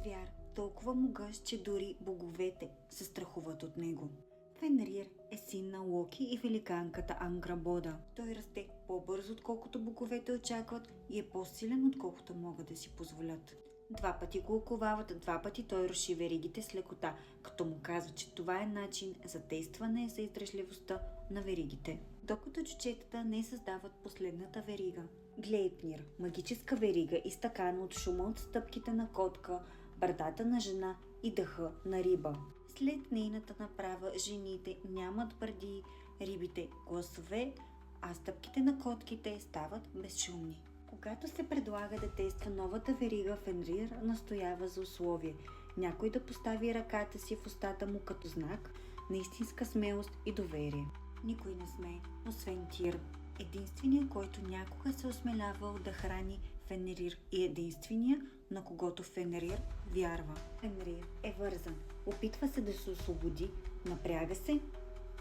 звяр, толкова могъщ, че дори боговете се страхуват от него. Фенрир е син на Локи и великанката Анграбода. Той расте по-бързо, отколкото боговете очакват и е по-силен, отколкото могат да си позволят. 2 пъти го оковават, 2 пъти той руши веригите с лекота, като му казва, че това е начин за действане за издръжливостта на веригите. Докато чучетата не създават последната верига. Глейпнир – магическа верига, изтъкана от шума от стъпките на котка, брадата на жена и дъха на риба. След нейната направа жените нямат бради, рибите гласове, а стъпките на котките стават безшумни. Когато се предлага да действа новата верига, Фенрир настоява за условие някой да постави ръката си в устата му като знак на истинска смелост и доверие. Никой не смее, освен Тир, единственият, който някога се осмелявал да храни Фенрир и единствения, на когото Фенрир вярва. Фенрир е вързан, опитва се да се освободи, напряга се,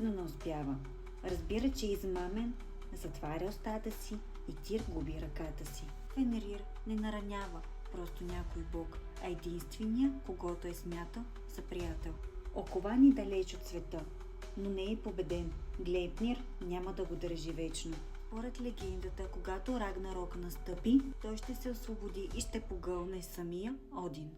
но не успява. Разбира, че е измамен, затваря устата си и Тир губи ръката си. Фенрир не наранява просто някой бог, а единствения, когото е смятал за приятел. Окован и далеч от света, но не е победен. Глейпнир няма да го държи вечно. Според легендата, когато Рагнарок настъпи, той ще се освободи и ще погълне самия Один.